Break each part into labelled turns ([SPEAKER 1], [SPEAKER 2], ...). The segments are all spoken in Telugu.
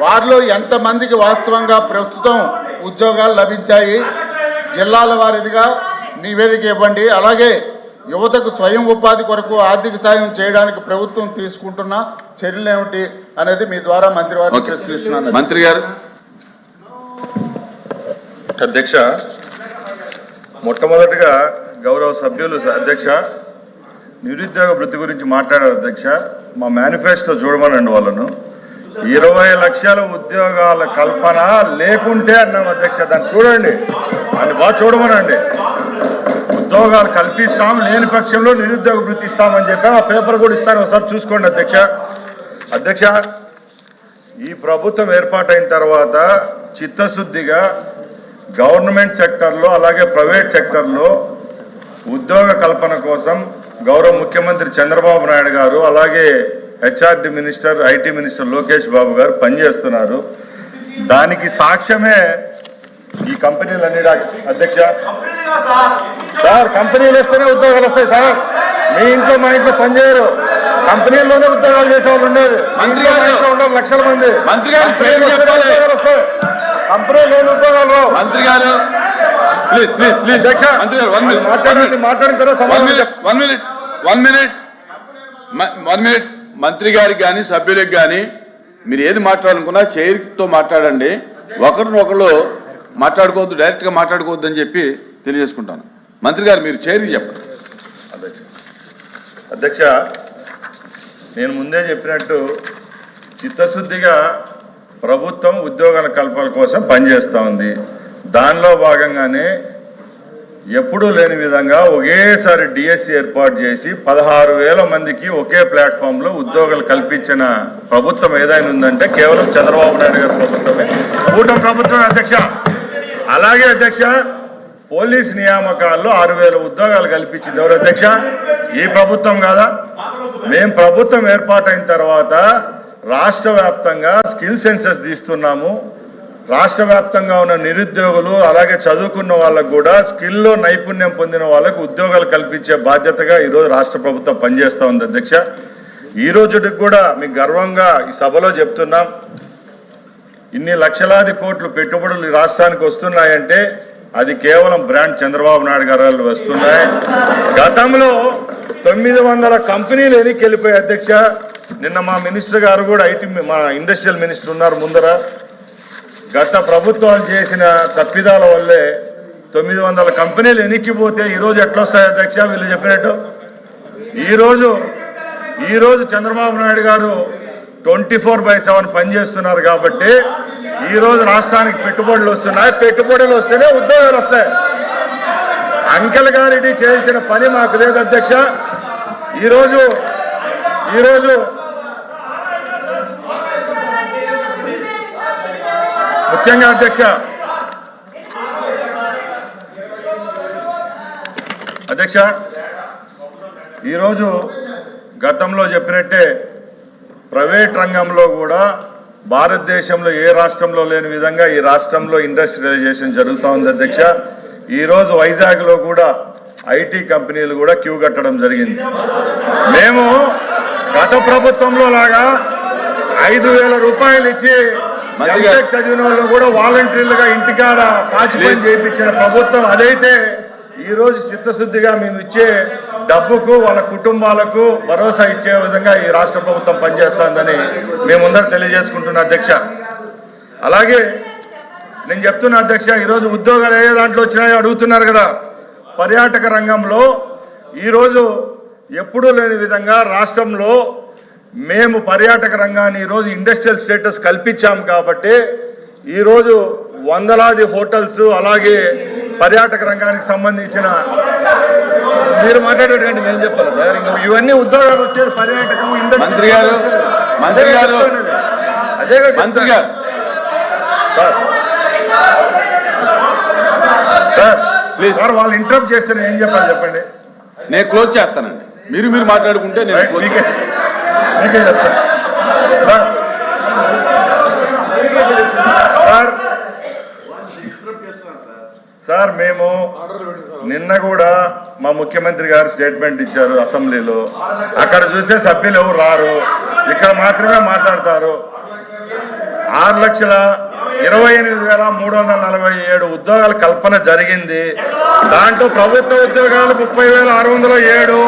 [SPEAKER 1] వారిలో ఎంతమందికి వాస్తవంగా ప్రస్తుతం ఉద్యోగాలు లభించాయి, జిల్లాల వారీగా నివేదిక ఇవ్వండి. అలాగే యువతకు స్వయం ఉపాధి కొరకు ఆర్థిక సాయం చేయడానికి ప్రభుత్వం తీసుకుంటున్న చర్యలు ఏమిటి అనేది మీ ద్వారా మంత్రి వారిని ప్రశ్నిస్తున్నాను.
[SPEAKER 2] మంత్రి గారు.
[SPEAKER 3] అధ్యక్ష, మొట్టమొదటిగా గౌరవ సభ్యులు అధ్యక్ష నిరుద్యోగ వృత్తి గురించి మాట్లాడారు అధ్యక్ష. మా మేనిఫెస్టో చూడమనండి వాళ్ళను. 20 లక్షల ఉద్యోగాల కల్పన లేకుంటే అన్నాం అధ్యక్ష. దాన్ని చూడండి, అని బాగా చూడమనండి. ఉద్యోగాలు కల్పిస్తాం, లేని పక్షంలో నిరుద్యోగ వృత్తి ఇస్తామని చెప్పి ఆ పేపర్ కూడా ఇస్తాను, ఒకసారి చూసుకోండి అధ్యక్ష. అధ్యక్ష, ఈ ప్రభుత్వం ఏర్పాటైన తర్వాత చిత్తశుద్ధిగా గవర్నమెంట్ సెక్టర్లో అలాగే ప్రైవేట్ సెక్టర్లో ఉద్యోగ కల్పన కోసం గౌరవ ముఖ్యమంత్రి చంద్రబాబు నాయుడు గారు అలాగే HRD minister, IT minister Lokesh Babu గారు పనిచేస్తున్నారు. దానికి సాక్ష్యమే ఈ కంపెనీలన్నీ. అధ్యక్ష సార్, కంపెనీలు వస్తేనే ఉద్యోగాలు వస్తాయి సార్. మీ ఇంట్లో మా ఇంట్లో పనిచేయరు, కంపెనీల్లోనే ఉద్యోగాలు చేసే వాళ్ళు ఉండేది. లక్షల మంది
[SPEAKER 2] మంత్రి గారు
[SPEAKER 3] వస్తాయి, కంపెనీలోని ఉద్యోగాలు.
[SPEAKER 2] మంత్రి గారు ప్లీజ్ ప్లీజ్ ప్లీజ్
[SPEAKER 3] అధ్యక్ష,
[SPEAKER 2] మంత్రి గారు
[SPEAKER 3] మాట్లాడిన తర్వాత
[SPEAKER 2] 1 మినిట్ మంత్రి గారికి కానీ సభ్యులకు కానీ మీరు ఏది మాట్లాడాలనుకున్నా చైర్తో మాట్లాడండి. ఒకరినొకరు మాట్లాడుకోవద్దు, డైరెక్ట్గా మాట్లాడుకోవద్దు అని చెప్పి తెలియజేసుకుంటాను. మంత్రి గారు మీరు చైర్కి చెప్పండి.
[SPEAKER 3] అధ్యక్ష, నేను ముందే చెప్పినట్టు చిత్తశుద్ధిగా ప్రభుత్వం ఉద్యోగాల కల్పన కోసం పనిచేస్తూ ఉంది. దానిలో భాగంగానే ఎప్పుడూ లేని విధంగా ఒకేసారి డిఎస్సి ఏర్పాటు చేసి 16,000 మందికి ఒకే ప్లాట్ఫామ్లో ఉద్యోగాలు కల్పించిన ప్రభుత్వం ఏదైనా ఉందంటే కేవలం చంద్రబాబు నాయుడు గారి ప్రభుత్వమే, కూటమి ప్రభుత్వమే అధ్యక్ష. అలాగే అధ్యక్ష, పోలీస్ నియామకాల్లో 6,000 ఉద్యోగాలు కల్పించింది ఎవరు అధ్యక్ష? ఈ ప్రభుత్వం కాదా? మేము ప్రభుత్వం ఏర్పాటైన తర్వాత రాష్ట్ర వ్యాప్తంగా స్కిల్ సెన్సస్ తీస్తున్నాము. రాష్ట్ర వ్యాప్తంగా ఉన్న నిరుద్యోగులు అలాగే చదువుకున్న వాళ్ళకు కూడా స్కిల్లో నైపుణ్యం పొందిన వాళ్ళకు ఉద్యోగాలు కల్పించే బాధ్యతగా ఈరోజు రాష్ట్ర ప్రభుత్వం పనిచేస్తూ ఉంది అధ్యక్ష. ఈ రోజుకి కూడా మీకు గర్వంగా ఈ సభలో చెప్తున్నాం, ఇన్ని లక్షలాది కోట్లు పెట్టుబడులు ఈ రాష్ట్రానికి వస్తున్నాయంటే అది కేవలం బ్రాండ్ చంద్రబాబు నాయుడు గారు వస్తున్నాయి. గతంలో 900 కంపెనీలు ఎన్నిక వెళ్ళిపోయాయి అధ్యక్ష. నిన్న మా మినిస్టర్ గారు కూడా మా ఇండస్ట్రియల్ మినిస్టర్ ఉన్నారు ముందర. గత ప్రభుత్వాలు చేసిన తప్పిదాల వల్లే 900 కంపెనీలు ఎన్నికిపోతే ఈరోజు ఎట్లొస్తాయి అధ్యక్ష? వీళ్ళు చెప్పినట్టు ఈరోజు చంద్రబాబు నాయుడు గారు 24/7 పనిచేస్తున్నారు కాబట్టి ఈరోజు రాష్ట్రానికి పెట్టుబడులు వస్తున్నాయి. పెట్టుబడులు వస్తేనే ఉద్యోగాలు వస్తాయి. అంకెల్ గారిని చేయించిన పని మాకు లేదు అధ్యక్ష. ఈరోజు ముఖ్యంగా అధ్యక్ష ఈరోజు గతంలో చెప్పినట్టే ప్రైవేట్ రంగంలో కూడా భారతదేశంలో ఏ రాష్ట్రంలో లేని విధంగా ఈ రాష్ట్రంలో ఇండస్ట్రియలైజేషన్ జరుగుతూ ఉంది అధ్యక్ష. ఈరోజు వైజాగ్లో కూడా ఐటీ కంపెనీలు కూడా క్యూ కట్టడం జరిగింది. మేము గత ప్రభుత్వంలో లాగా 5,000 రూపాయలు ఇచ్చి చదివిన వాళ్ళు కూడా వాలంటీర్లుగా ఇంటికాడ పాచిపని చేయించిన ప్రభుత్వం అదైతే ఈరోజు చిత్తశుద్ధిగా మేము ఇచ్చే డబ్బుకు వాళ్ళ కుటుంబాలకు భరోసా ఇచ్చే విధంగా ఈ రాష్ట్ర ప్రభుత్వం పనిచేస్తుందని మేముందరూ తెలియజేసుకుంటున్నా అధ్యక్ష. అలాగే నేను చెప్తున్నా అధ్యక్ష, ఈరోజు ఉద్యోగాలు ఏ దాంట్లో వచ్చినాయో అడుగుతున్నారు కదా. పర్యాటక రంగంలో ఈరోజు ఎప్పుడూ లేని విధంగా రాష్ట్రంలో మేము పర్యాటక రంగాన్ని ఈరోజు ఇండస్ట్రియల్ స్టేటస్ కల్పించాం కాబట్టి ఈరోజు వందలాది హోటల్స్ అలాగే పర్యాటక రంగానికి సంబంధించిన మీరు మాట్లాడేటండి నేను చెప్పాలి సార్. ఇంకా ఇవన్నీ ఉద్యోగాలు వచ్చేది పర్యాటకం
[SPEAKER 2] మంత్రి గారు
[SPEAKER 3] అదే సార్ ప్లీజ్ సార్, వాళ్ళు ఇంటరప్ట్ చేస్తే నేను ఏం చెప్పాలి చెప్పండి.
[SPEAKER 2] నేను క్లోజ్ చేస్తానండి. మీరు మాట్లాడుకుంటే నేను
[SPEAKER 3] మీకే చెప్తాను సార్. మేము నిన్న కూడా మా ముఖ్యమంత్రి గారు స్టేట్మెంట్ ఇచ్చారు అసెంబ్లీలో. అక్కడ చూస్తే సభ్యులు ఎవరు రారు, ఇక్కడ మాత్రమే మాట్లాడతారు. 6,28,347 ఉద్యోగాల కల్పన జరిగింది. దాంట్లో ప్రభుత్వ ఉద్యోగాలు 30,607,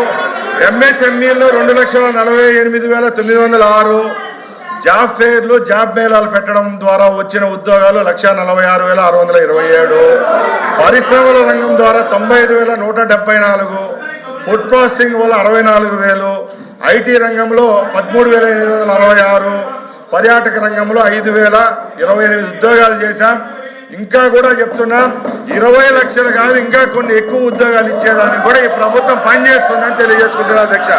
[SPEAKER 3] ఎంఎస్ఎంఈలో 2,48,906, జాబ్ ఫెయిర్లు జాబ్ మేళాలు పెట్టడం ద్వారా వచ్చిన ఉద్యోగాలు 1,46,627, పరిశ్రమల రంగం ద్వారా 95,174, ఫుడ్ ప్రాసెసింగ్ వల్ల 64,000, ఐటీ రంగంలో 13,866, పర్యాటక రంగంలో 5,028 ఉద్యోగాలు చేశాం. ఇంకా కూడా చెప్తున్నాం, 20 లక్షలు కాదు ఇంకా కొన్ని ఎక్కువ ఉద్యోగాలు ఇచ్చేదానికి కూడా ఈ ప్రభుత్వం పనిచేస్తుందని తెలియజేసుకుంటున్నారు అధ్యక్ష.